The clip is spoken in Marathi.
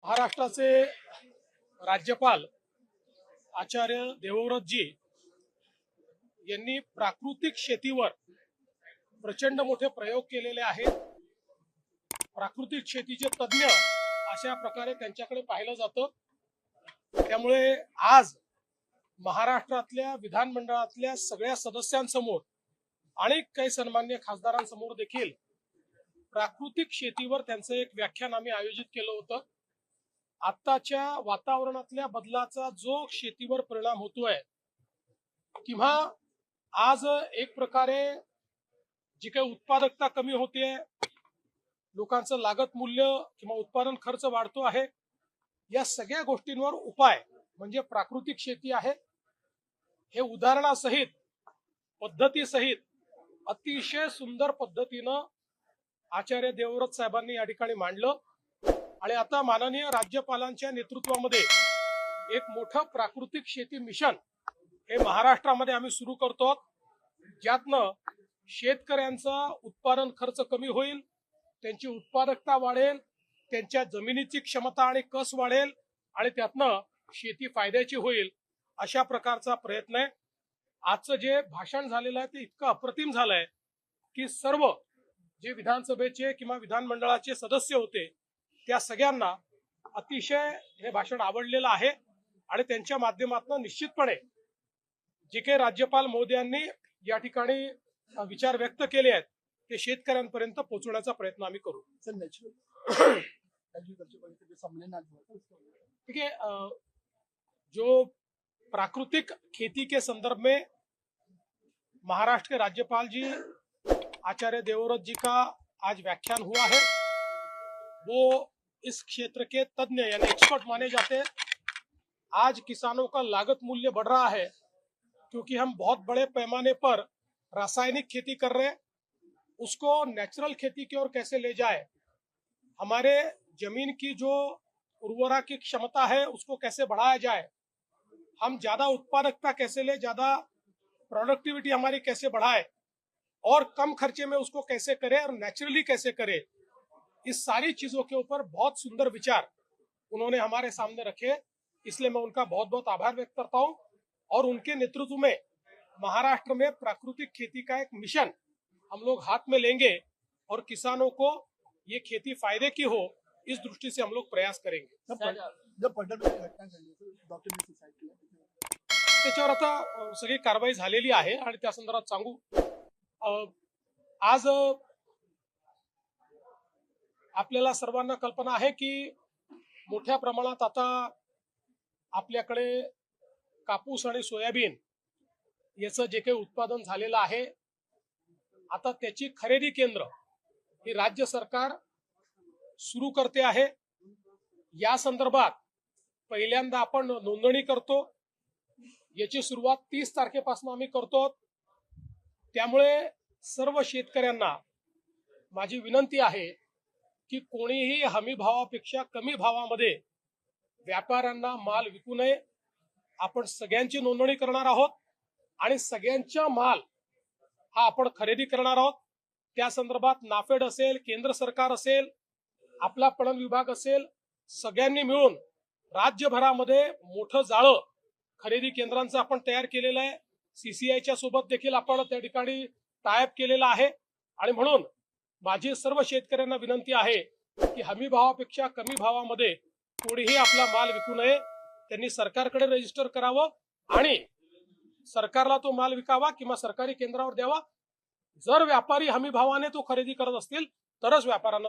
महाराष्ट्राचे राज्यपाल आचार्य देवव्रतजी यांनी प्राकृतिक शेतीवर प्रचंड मोठे प्रयोग केलेले आहेत। प्राकृतिक शेतीचे तज्ञ अशा प्रकारे त्यांच्याकडे पाहिलं जातं। त्यामुळे आज महाराष्ट्रातल्या विधानमंडळातल्या सगळ्या सदस्यांसमोर आणि काही सन्माननीय खासदारांसमोर देखील प्राकृतिक शेतीवर त्यांचं एक व्याख्यान आम्ही आयोजित केलं होतं। आत्ताच्या वातावरणातल्या बदलाचा जो शेतीवर परिणाम होतोय किंवा आज एक प्रकारे जी काही उत्पादकता कमी होते, लोकांचं लागत मूल्य किंवा उत्पादन खर्च वाढतो आहे, या सगळ्या गोष्टींवर उपाय म्हणजे प्राकृतिक शेती आहे। हे उदाहरणासहित पद्धतीसहित अतिशय सुंदर पद्धतीनं आचार्य देवव्रत साहेबांनी या ठिकाणी मांडलं आणि आता माननीय राज्यपालांच्या नेतृत्वामध्ये एक मोठं प्राकृतिक शेती मिशन हे महाराष्ट्रामध्ये आम्ही सुरू करतो, ज्यातनं शेतकऱ्यांचा उत्पादन खर्च कमी होईल, त्यांची उत्पादकता वाढेल, त्यांच्या जमिनीची क्षमता आणि कस वाढेल आणि त्यातनं शेती फायद्याची होईल, अशा प्रकारचा प्रयत्न आहे। आजचं जे भाषण झालेलं आहे ते इतकं अप्रतिम झालंय की सर्व जे विधानसभेचे किंवा विधानमंडळाचे सदस्य होते त्या सगळ्यांना अतिशय हे भाषण आवडलेलं आहे आणि त्यांच्या माध्यमातून निश्चितपणे जे काही राज्यपाल महोदयांनी या ठिकाणी विचार व्यक्त केले आहेत ते शेतकऱ्यांपर्यंत पोहोचवण्याचा प्रयत्न आम्ही करू। ठीक है, जो प्राकृतिक खेती के संदर्भ में महाराष्ट्र के राज्यपाल जी आचार्य देवव्रत जी का आज व्याख्यान हुआ है, वो इस क्षेत्र के तज्ञ यानी एक्सपर्ट माने जाते हैं। आज किसानों का लागत मूल्य बढ़ रहा है क्योंकि हम बहुत बड़े पैमाने पर रासायनिक खेती कर रहे हैं, उसको नेचुरल खेती की ओर कैसे ले जाए, हमारे जमीन की जो उर्वरा की क्षमता है उसको कैसे बढ़ाया जाए, हम ज्यादा उत्पादकता कैसे ले, ज्यादा प्रोडक्टिविटी हमारी कैसे बढ़ाए और कम खर्चे में उसको कैसे करें और नेचुरली कैसे करें, इस सारी चीजों के ऊपर बहुत सुंदर विचार उन्होंने हमारे सामने रखे। इसलिए मैं उनका बहुत बहुत आभार व्यक्त करता हूं और उनके नेतृत्व में महाराष्ट्र में प्राकृतिक खेती का एक मिशन हम लोग हाथ में लेंगे और किसानों को ये खेती फायदे की हो, इस दृष्टि से हम लोग प्रयास करेंगे। त्याच्यावर आता सगळी कारवाई झालेली आहे आणि त्या संदर्भात सांगू, आज आपल्याला सर्वांना कल्पना आहे की मोठ्या प्रमाणात आता आपल्याकडे कापूस आणि सोयाबीन याचं जे काही उत्पादन झालेलं आहे, आता त्याची खरेदी केंद्र ही राज्य सरकार सुरू करते आहे। या संदर्भात पहिल्यांदा आपण नोंदणी करतो, याची सुरुवात 30 तारखेपासून आम्ही करतो। त्यामुळे सर्व शेतकऱ्यांना माझी विनंती आहे की कोणीही हमी भावापेक्षा कमी भावामध्ये व्यापाऱ्यांना माल विकू नये। आपण सगळ्यांची नोंदणी करणार आहोत आणि सगळ्यांचा माल हा आपण खरेदी करणार आहोत। त्या संदर्भात नाफेड असेल, केंद्र सरकार असेल, आपला पणन विभाग असेल, सगळ्यांनी मिळून राज्यभरामध्ये मोठं जाळं खरेदी केंद्रांचं आपण तयार केलेलं आहे। सीसीआयच्या सोबत देखील आपण त्या ठिकाणी टायअप केलेला आहे आणि म्हणून माझी सर्व शेतकऱ्यांना विनंती आहे की हमी भावापेक्षा कमी भावामध्ये कोणीही आपला माल विकू नये, त्यांनी सरकारकडे रजिस्टर करावं आणि सरकारला तो माल विकावा किंवा सरकारी केंद्रावर द्यावा। जर व्यापारी हमी भावाने तो खरेदी करत असतील तरच व्यापाऱ्यांना